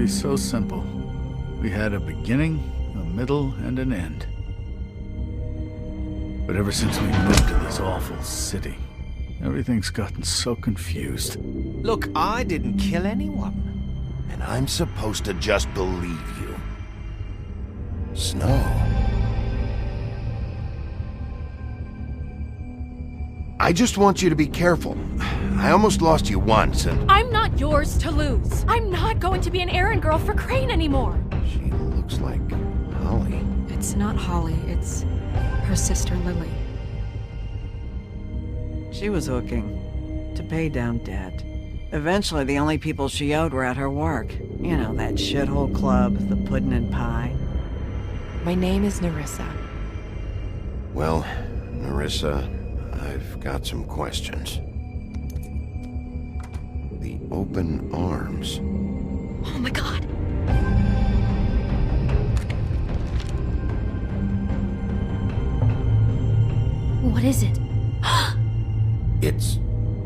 be so simple. We had a beginning, a middle, and an end. But ever since we moved to this awful city, everything's gotten so confused. Look, I didn't kill anyone. And I'm supposed to just believe you. Snow. I just want you to be careful. I almost lost you once, and... I'm not yours to lose. I'm not going to be an errand girl for Crane anymore. She looks like Holly. It's not Holly, it's her sister Lily. She was hooking to pay down debt. Eventually, the only people she owed were at her work. You know, that shithole club, the puddin' and pie. My name is Nerissa. Well, Nerissa, I've got some questions. The open arms. Oh my god. What is it? It's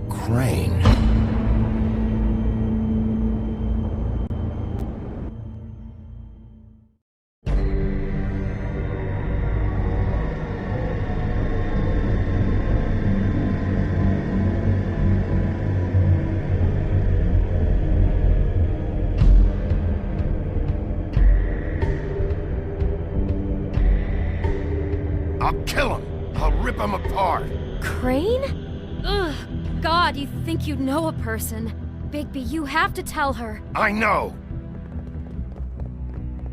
Crane. I'll kill him. I'll rip him apart. Crane? Ugh. God, you think you know a person. Bigby, you have to tell her. I know.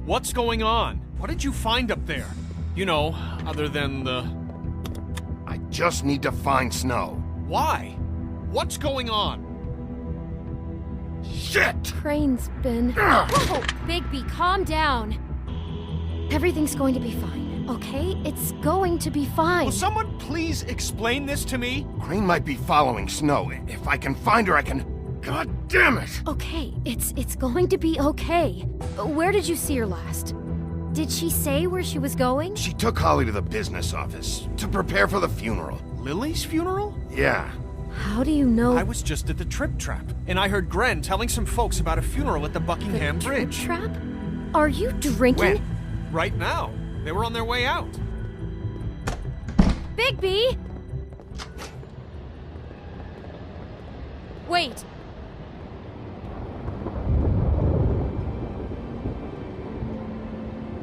What's going on? What did you find up there? You know, other than the... I just need to find Snow. Why? What's going on? Shit! Crane's been... Whoa! Bigby, calm down. Everything's going to be fine, okay? It's going to be fine. Will someone please explain this to me? Crane might be following Snow. If I can find her, I can... God damn it! Okay, it's going to be okay. Where did you see her last? Did she say where she was going? She took Holly to the business office to prepare for the funeral. Lily's funeral? Yeah. How do you know? I was just at the Trip Trap, and I heard Gren telling some folks about a funeral at the Buckingham the Bridge. Trip Trap? Are you drinking? When? Right now. They were on their way out. Bigby! Wait.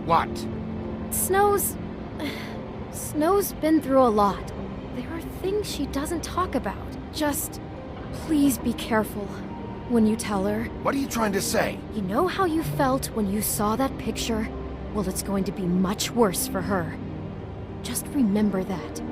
What? Snow's been through a lot. There are things she doesn't talk about. Just please be careful when you tell her. What are you trying to say? You know how you felt when you saw that picture? Well, it's going to be much worse for her. Just remember that.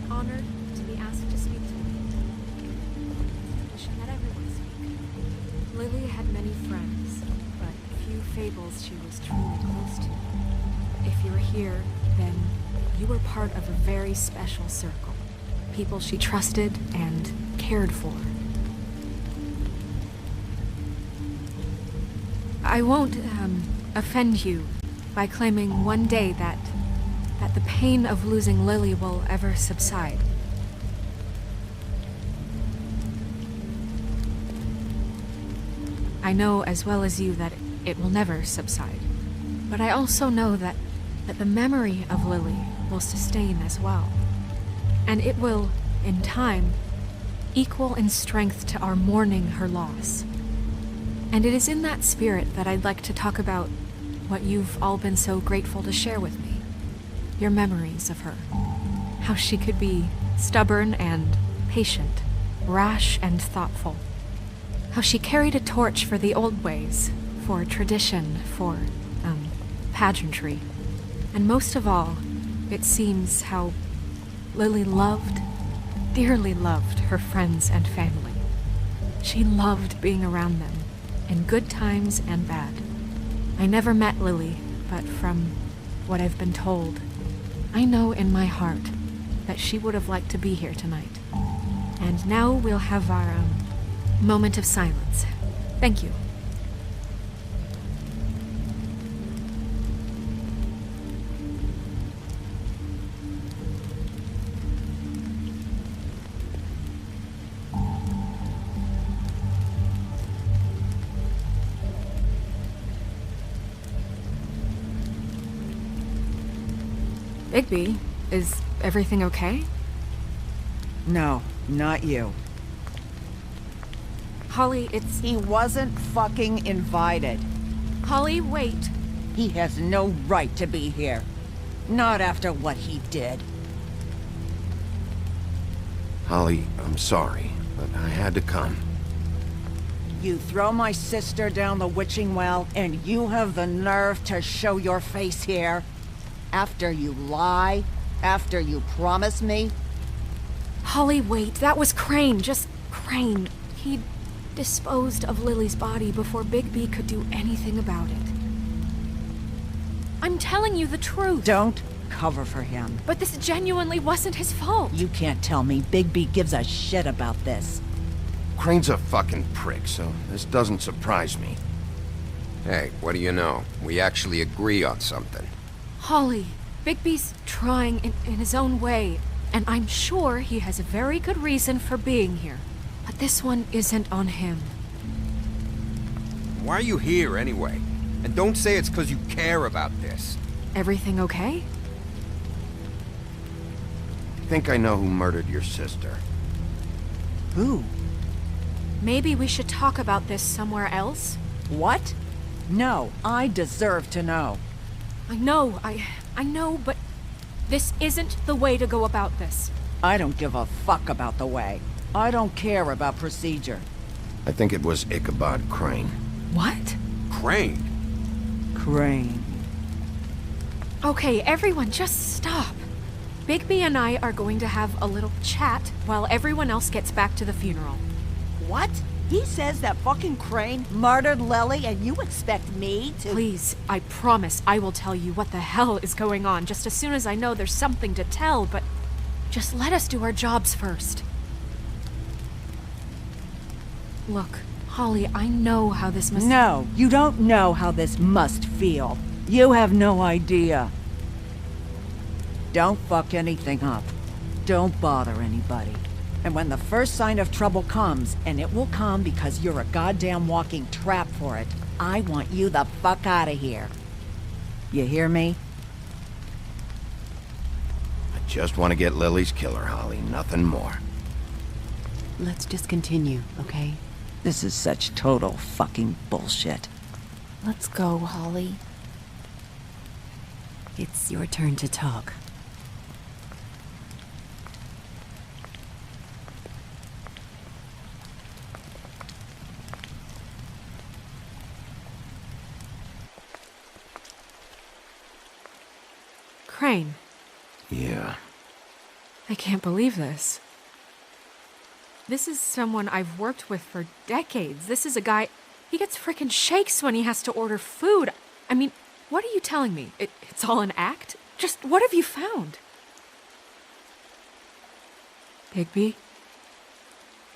Honored to be asked to speak to you. She let everyone speak. Lily had many friends, but few Fables she was truly close to. If you were here, then you were part of a very special circle. People she trusted and cared for. I won't, offend you by claiming one day that the pain of losing Lily will ever subside. I know as well as you that it will never subside. But I also know that the memory of Lily will sustain as well. And it will, in time, equal in strength to our mourning her loss. And it is in that spirit that I'd like to talk about what you've all been so grateful to share with me. Your memories of her. How she could be stubborn and patient, rash and thoughtful. How she carried a torch for the old ways, for tradition, for, pageantry. And most of all, it seems how Lily loved, dearly loved her friends and family. She loved being around them, in good times and bad. I never met Lily, but from what I've been told, I know in my heart that she would have liked to be here tonight. And now we'll have our moment of silence. Thank you. Bigby, is everything okay? No, not you. Holly, it's... He wasn't fucking invited. Holly, wait. He has no right to be here. Not after what he did. Holly, I'm sorry, but I had to come. You throw my sister down the witching well, and you have the nerve to show your face here? After you lie? After you promise me? Holly, wait. That was Crane. Just Crane. He disposed of Lily's body before Bigby could do anything about it. I'm telling you the truth. Don't cover for him. But this genuinely wasn't his fault. You can't tell me Bigby gives a shit about this. Crane's a fucking prick, so this doesn't surprise me. Hey, what do you know? We actually agree on something. Holly, Bigby's trying in his own way, and I'm sure he has a very good reason for being here. But this one isn't on him. Why are you here anyway? And don't say it's because you care about this. Everything okay? I think I know who murdered your sister. Who? Maybe we should talk about this somewhere else? What? No, I deserve to know. I know, but this isn't the way to go about this. I don't give a fuck about the way. I don't care about procedure. I think it was Ichabod Crane. What? Crane? Crane. Okay, everyone, just stop. Bigby and I are going to have a little chat while everyone else gets back to the funeral. What? He says that fucking Crane murdered Lily and you expect me to— Please, I promise I will tell you what the hell is going on just as soon as I know there's something to tell, but just let us do our jobs first. Look, Holly, I know how this must— No, you don't know how this must feel. You have no idea. Don't fuck anything up. Don't bother anybody. And when the first sign of trouble comes, and it will come because you're a goddamn walking trap for it, I want you the fuck out of here. You hear me? I just want to get Lily's killer, Holly, nothing more. Let's just continue, okay? This is such total fucking bullshit. Let's go, Holly. It's your turn to talk. Crane. Yeah. I can't believe this. This is someone I've worked with for decades. This is a guy... He gets frickin' shakes when he has to order food. I mean, what are you telling me? It's all an act? Just what have you found? Bigby?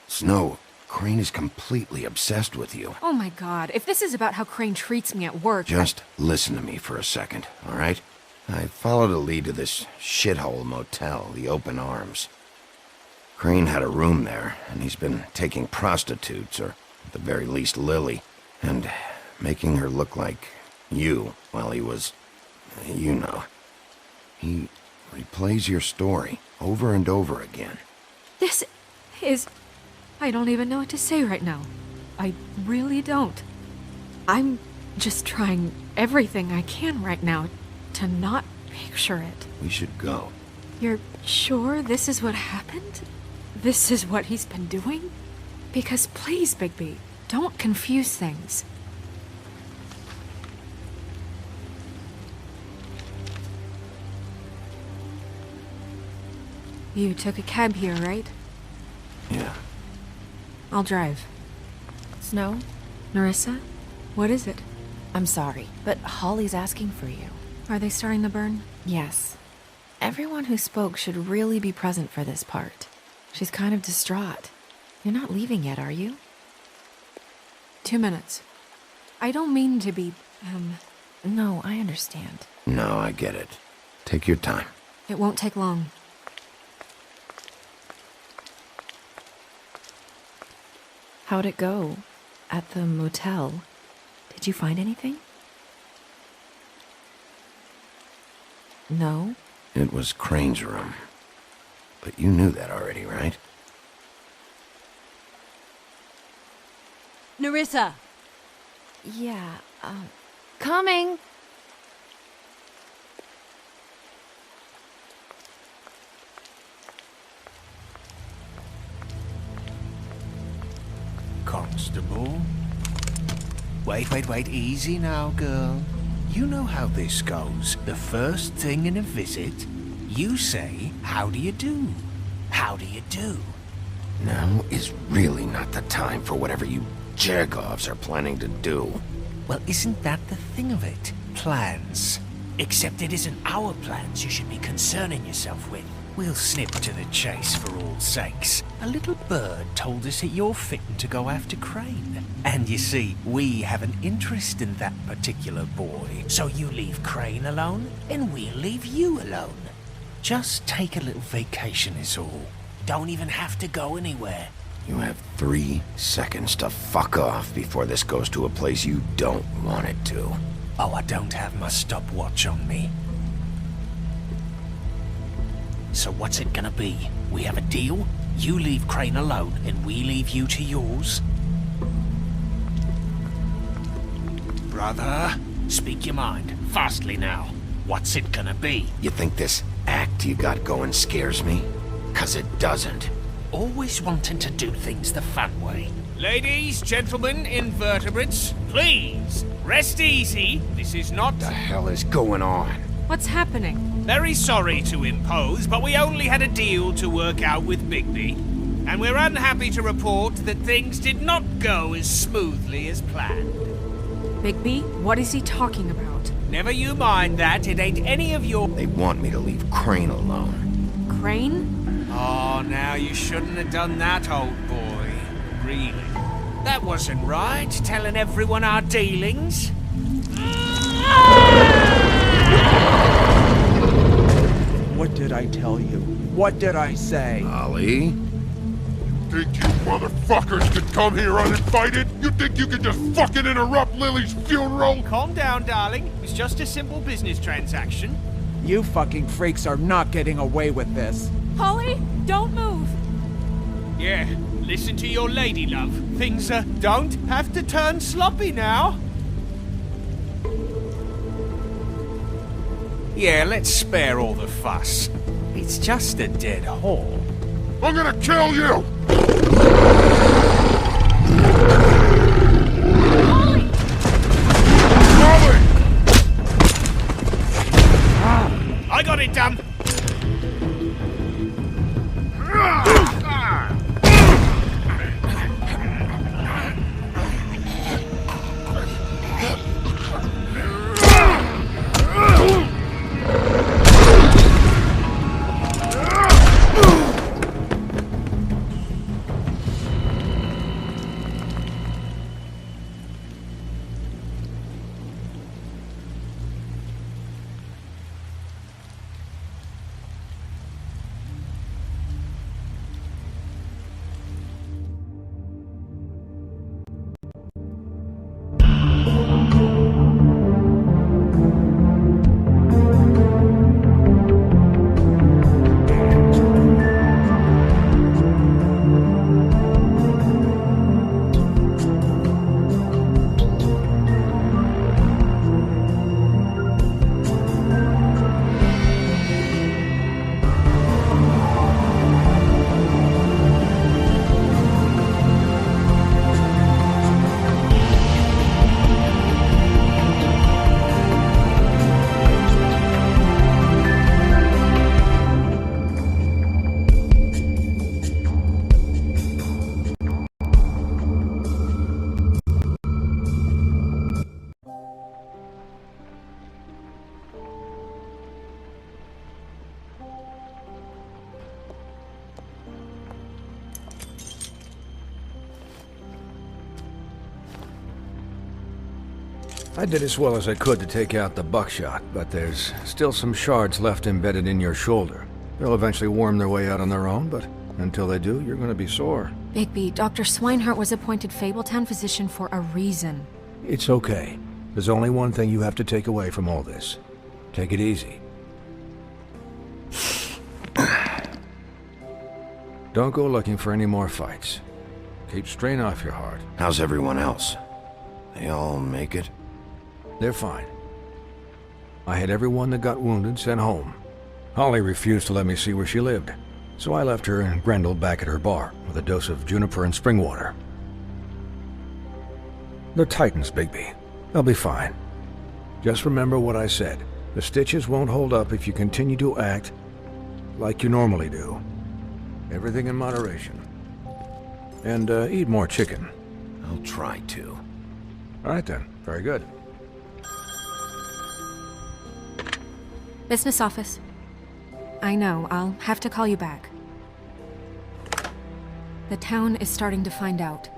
Snow, Crane is completely obsessed with you. Oh my god, if this is about how Crane treats me at work... Just listen to me for a second, all right? I followed a lead to this shithole motel, the Open Arms. Crane had a room there, and he's been taking prostitutes, or at the very least Lily, and making her look like you while he was... you know. He replays your story over and over again. This is... I don't even know what to say right now. I really don't. I'm just trying everything I can right now to not picture it. We should go. You're sure this is what happened? This is what he's been doing? Because please, Bigby, don't confuse things. You took a cab here, right? Yeah. I'll drive. Snow? Nerissa? What is it? I'm sorry, but Holly's asking for you. Are they starting the burn? Yes. Everyone who spoke should really be present for this part. She's kind of distraught. You're not leaving yet, are you? 2 minutes. I don't mean to be, No, I understand. No, I get it. Take your time. It won't take long. How'd it go? At the motel? Did you find anything? No? It was Crane's room. But you knew that already, right? Nerissa! Yeah, coming! Constable? Wait, easy now, girl. You know how this goes. The first thing in a visit, you say, how do you do? How do you do? Now is really not the time for whatever you Jagovs are planning to do. Well, isn't that the thing of it? Plans. Except it isn't our plans you should be concerning yourself with. We'll snip to the chase for all sakes. A little bird told us that you're fitting to go after Crane. And you see, we have an interest in that particular boy. So you leave Crane alone, and we'll leave you alone. Just take a little vacation is all. Don't even have to go anywhere. You have 3 seconds to fuck off before this goes to a place you don't want it to. Oh, I don't have my stopwatch on me. So what's it gonna be? We have a deal? You leave Crane alone, and we leave you to yours? Brother, speak your mind. Fastly now. What's it gonna be? You think this act you got going scares me? 'Cause it doesn't. Always wanting to do things the fun way. Ladies, gentlemen, invertebrates, please, rest easy. This is not... What the hell is going on? What's happening? Very sorry to impose, but we only had a deal to work out with Bigby. And we're unhappy to report that things did not go as smoothly as planned. Bigby? What is he talking about? Never you mind that, it ain't any of your... They want me to leave Crane alone. Crane? Oh, now you shouldn't have done that, old boy. Really. That wasn't right, telling everyone our dealings. What did I tell you? What did I say? Ollie? Think you motherfuckers could come here uninvited? You think you could just fucking interrupt Lily's funeral? Calm down, darling. It was just a simple business transaction. You fucking freaks are not getting away with this. Holly, don't move! Yeah, listen to your lady, love. Things, don't have to turn sloppy now. Yeah, let's spare all the fuss. It's just a dead hall. I'm gonna kill you! Holly! Molly! I got it, damn. I did as well as I could to take out the buckshot, but there's still some shards left embedded in your shoulder. They'll eventually worm their way out on their own, but until they do, you're gonna be sore. Bigby, Dr. Swinehart was appointed Fabletown physician for a reason. It's okay. There's only one thing you have to take away from all this. Take it easy. Don't go looking for any more fights. Keep strain off your heart. How's everyone else? They all make it? They're fine. I had everyone that got wounded sent home. Holly refused to let me see where she lived, so I left her and Grendel back at her bar with a dose of juniper and spring water. They're Titans, Bigby. They'll be fine. Just remember what I said. The stitches won't hold up if you continue to act like you normally do. Everything in moderation. And eat more chicken. I'll try to. All right then. Very good. Business office. I know, I'll have to call you back. The town is starting to find out.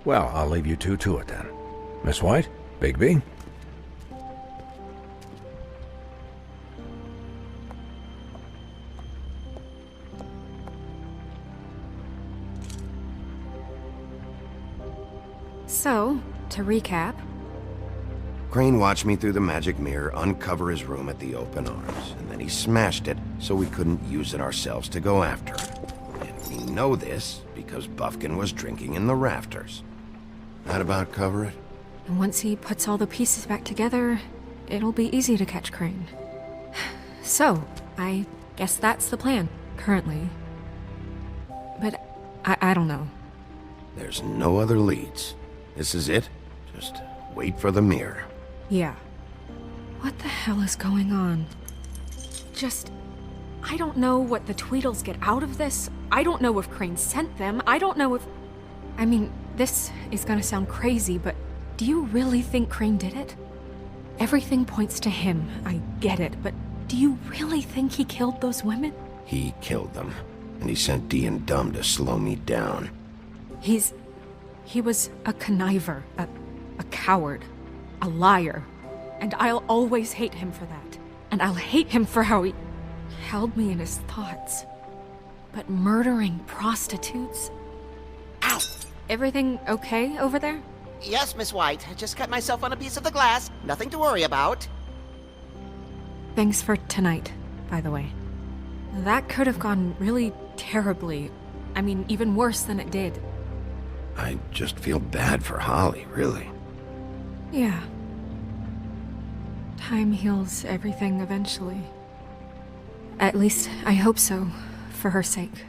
Well, I'll leave you two to it then. Miss White? Bigby? So, to recap... Crane watched me through the magic mirror uncover his room at the open arms, and then he smashed it so we couldn't use it ourselves to go after him. And we know this because Buffkin was drinking in the rafters. That about cover it? And once he puts all the pieces back together, it'll be easy to catch Crane. So, I guess that's the plan, currently. But I don't know. There's no other leads. This is it. Just wait for the mirror. Yeah. What the hell is going on? I don't know what the Tweedles get out of this. I don't know if Crane sent them. I don't know if... I mean, this is gonna sound crazy, but do you really think Crane did it? Everything points to him. I get it, but do you really think he killed those women? He killed them, and he sent Dee and Dumb to slow me down. He was a conniver, a coward, a liar, and I'll always hate him for that. And I'll hate him for how he held me in his thoughts. But murdering prostitutes? Ow! Everything okay over there? Yes, Miss White. I just cut myself on a piece of the glass. Nothing to worry about. Thanks for tonight, by the way. That could have gone really terribly. I mean, even worse than it did. I just feel bad for Holly, really. Yeah. Time heals everything eventually. At least, I hope so, for her sake.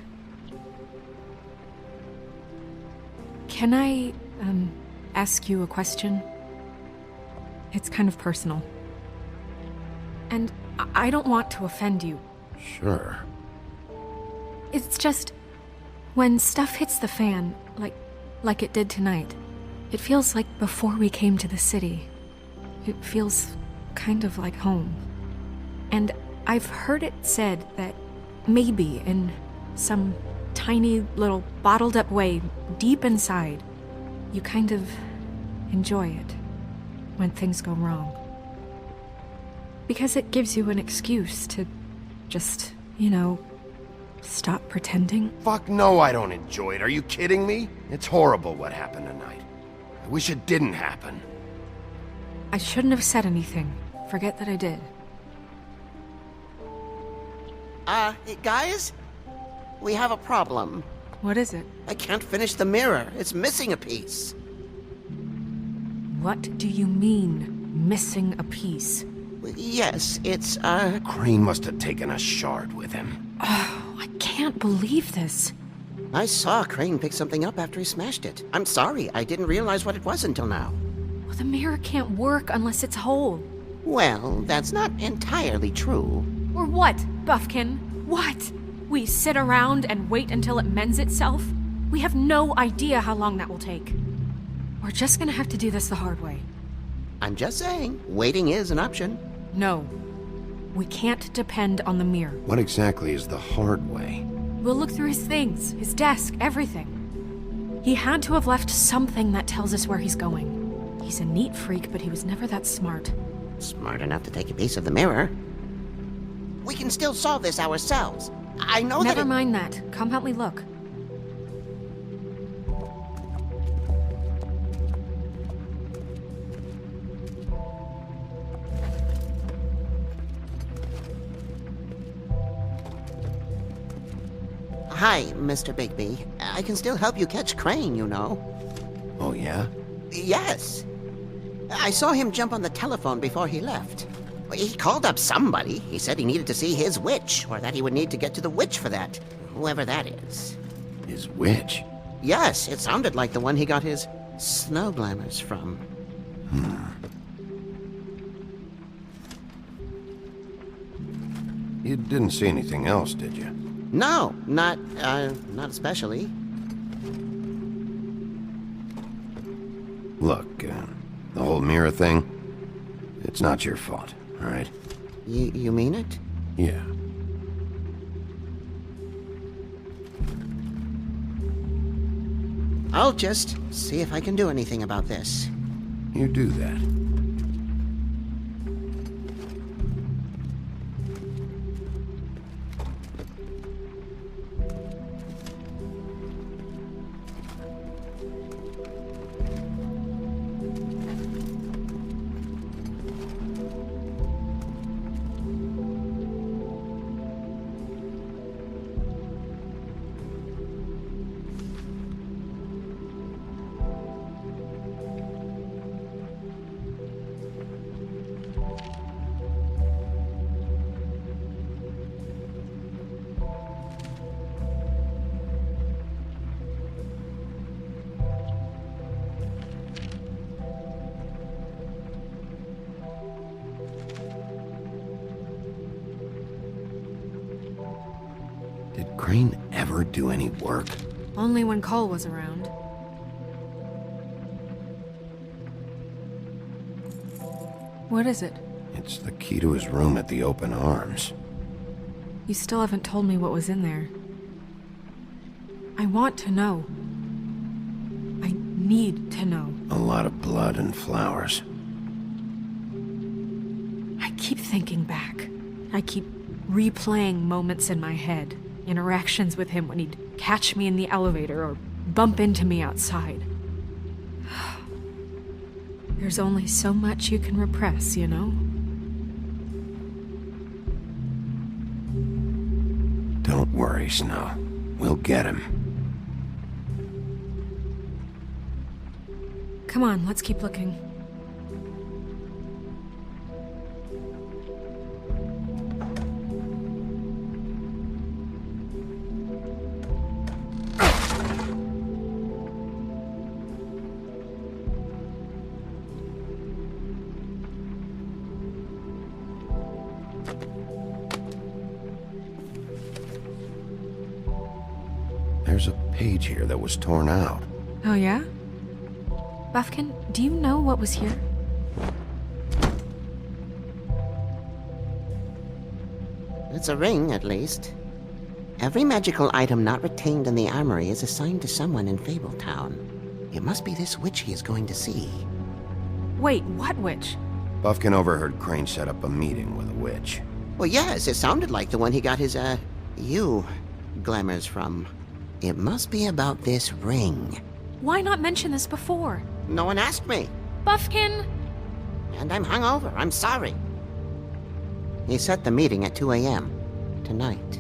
Can I, ask you a question? It's kind of personal. And I don't want to offend you. Sure. It's just... when stuff hits the fan, like it did tonight, it feels like before we came to the city. It feels kind of like home. And I've heard it said that maybe in some tiny little bottled up way deep inside, you kind of enjoy it when things go wrong. Because it gives you an excuse to just, stop pretending. Fuck no, I don't enjoy it. Are you kidding me? It's horrible what happened tonight. I wish it didn't happen. I shouldn't have said anything. Forget that I did. Guys? We have a problem. What is it? I can't finish the mirror. It's missing a piece. What do you mean, missing a piece? Yes, it's, Crane must have taken a shard with him. Oh, I can't believe this. I saw Crane pick something up after he smashed it. I'm sorry, I didn't realize what it was until now. Well, the mirror can't work unless it's whole. Well, that's not entirely true. Or what, Buffkin? What? We sit around and wait until it mends itself? We have no idea how long that will take. We're just gonna have to do this the hard way. I'm just saying, waiting is an option. No. We can't depend on the mirror. What exactly is the hard way? We'll look through his things, his desk, everything. He had to have left something that tells us where he's going. He's a neat freak, but he was never that smart. Smart enough to take a piece of the mirror. We can still solve this ourselves. I know that. Never mind that. Come help me look. Hi, Mr. Bigby. I can still help you catch Crane, you know. Oh, yeah? Yes. I saw him jump on the telephone before he left. He called up somebody. He said he needed to see his witch, or that he would need to get to the witch for that. Whoever that is. His witch? Yes, it sounded like the one he got his snow glamours from. You didn't see anything else, did you? No, not especially. Look, the whole mirror thing, it's not your fault, all right? You mean it? Yeah. I'll just see if I can do anything about this. You do that. Did Crane ever do any work? Only when Cole was around. What is it? It's the key to his room at the Open Arms. You still haven't told me what was in there. I want to know. I need to know. A lot of blood and flowers. I keep thinking back. I keep replaying moments in my head. Interactions with him when he'd catch me in the elevator or bump into me outside. There's only so much you can repress, you know? Don't worry, Snow. We'll get him. Come on, let's keep looking. There's a page here that was torn out. Oh, yeah? Buffkin, do you know what was here? It's a ring, at least. Every magical item not retained in the armory is assigned to someone in Fabletown. It must be this witch he is going to see. Wait, what witch? Buffkin overheard Crane set up a meeting with a witch. Well, yes, it sounded like the one he got his, glamours from. It must be about this ring. Why not mention this before? No one asked me. Buffkin! And I'm hungover. I'm sorry. He set the meeting at 2 a.m. tonight.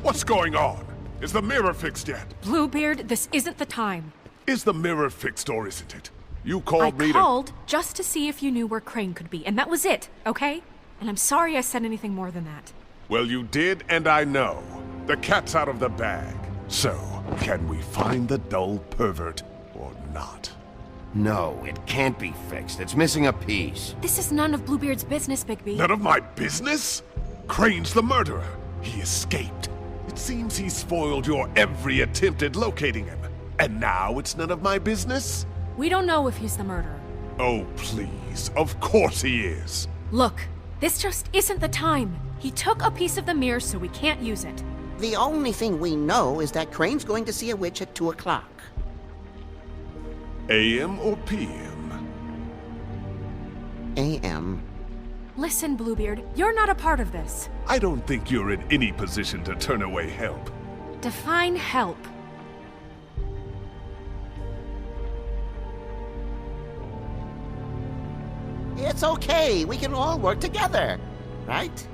What's going on? Is the mirror fixed yet? Bluebeard, this isn't the time. Is the mirror fixed or isn't it? You called me I called just to see if you knew where Crane could be, and that was it, okay? And I'm sorry I said anything more than that. Well, you did, and I know. The cat's out of the bag. So, can we find the dull pervert or not? No, it can't be fixed. It's missing a piece. This is none of Bluebeard's business, Bigby. None of my business? Crane's the murderer. He escaped. It seems he spoiled your every attempt at locating him. And now it's none of my business? We don't know if he's the murderer. Oh, please. Of course he is. Look, this just isn't the time. He took a piece of the mirror, so we can't use it. The only thing we know is that Crane's going to see a witch at 2 o'clock. AM or PM? a.m. Listen, Bluebeard, you're not a part of this. I don't think you're in any position to turn away help. Define help. It's okay. We can all work together, right?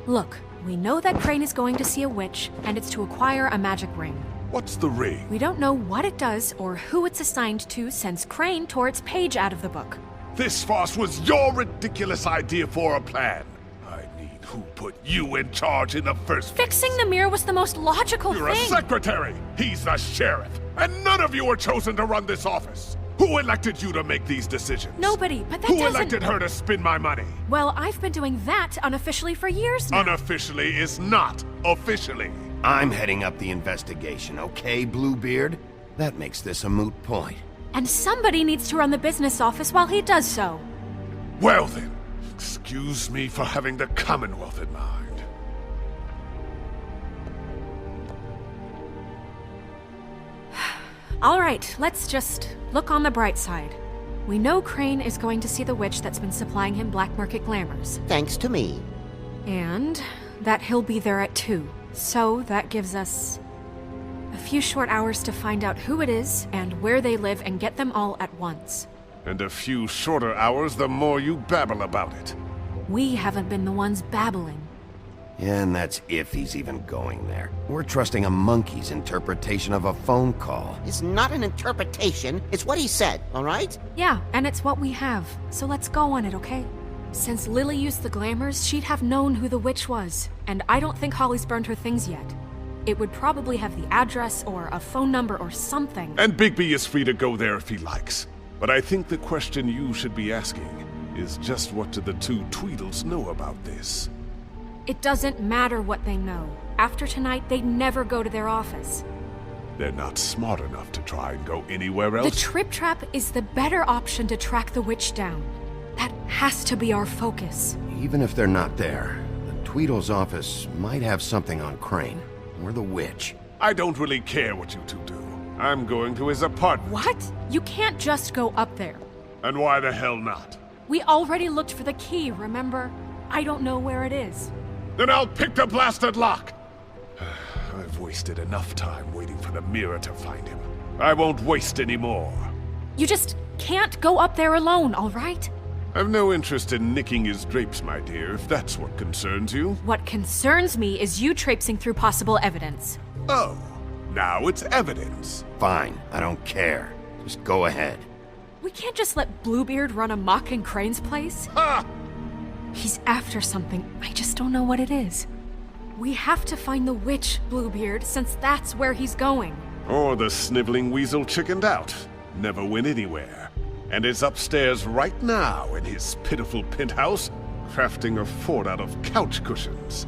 Look, we know that Crane is going to see a witch, and it's to acquire a magic ring. What's the ring? We don't know what it does or who it's assigned to since Crane tore its page out of the book. This farce was your ridiculous idea for a plan. I mean, who put you in charge in the first place? Fixing the mirror was the most logical You're thing. a secretary. He's the sheriff. And none of you were chosen to run this office. Who elected you to make these decisions? Nobody, but that Who doesn't... elected her to spend my money? Well, I've been doing that unofficially for years now. Unofficially is not officially. I'm heading up the investigation, okay, Bluebeard? That makes this a moot point. And somebody needs to run the business office while he does so. Well then, excuse me for having the Commonwealth in mind. All right, let's just look on the bright side. We know Crane is going to see the witch that's been supplying him black market glamours. Thanks to me. And that he'll be there at 2. So that gives us a few short hours to find out who it is and where they live and get them all at once. And a few shorter hours the more you babble about it. We haven't been the ones babbling. Yeah, and that's if he's even going there. We're trusting a monkey's interpretation of a phone call. It's not an interpretation, it's what he said, all right? Yeah, and it's what we have, so let's go on it, okay? Since Lily used the glamours, she'd have known who the witch was, and I don't think Holly's burned her things yet. It would probably have the address or a phone number or something. And Bigby is free to go there if he likes. But I think the question you should be asking is just what do the two Tweedles know about this? It doesn't matter what they know. After tonight, they'd never go to their office. They're not smart enough to try and go anywhere else. The Trip Trap is the better option to track the witch down. That has to be our focus. Even if they're not there, the Tweedle's office might have something on Crane, or the witch. I don't really care what you two do. I'm going to his apartment. What? You can't just go up there. And why the hell not? We already looked for the key, remember? I don't know where it is. Then I'll pick the blasted lock! I've wasted enough time waiting for the mirror to find him. I won't waste any more. You just can't go up there alone, all right? I've no interest in nicking his drapes, my dear, if that's what concerns you. What concerns me is you traipsing through possible evidence. Oh, now it's evidence. Fine, I don't care. Just go ahead. We can't just let Bluebeard run amok in Crane's place. Ha! He's after something, I just don't know what it is. We have to find the witch, Bluebeard, since that's where he's going. Or the sniveling weasel chickened out. Never went anywhere. And is upstairs right now in his pitiful penthouse, crafting a fort out of couch cushions.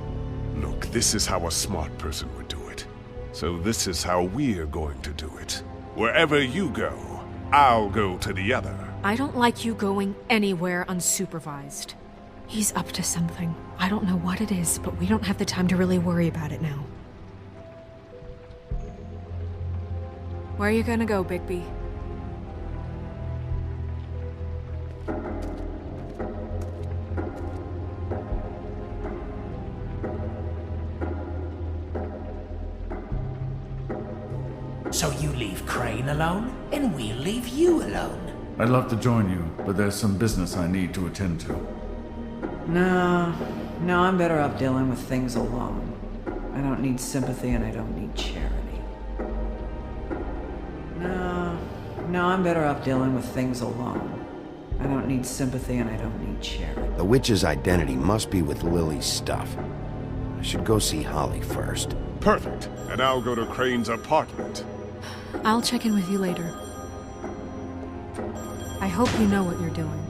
Look, this is how a smart person would do it. So this is how we're going to do it. Wherever you go, I'll go to the other. I don't like you going anywhere unsupervised. He's up to something. I don't know what it is, but we don't have the time to really worry about it now. Where are you gonna go, Bigby? So you leave Crane alone, and we'll leave you alone. I'd love to join you, but there's some business I need to attend to. No, I'm better off dealing with things alone. I don't need sympathy and I don't need charity. No, I'm better off dealing with things alone. I don't need sympathy and I don't need charity. The witch's identity must be with Lily's stuff. I should go see Holly first. Perfect. And I'll go to Crane's apartment. I'll check in with you later. I hope you know what you're doing.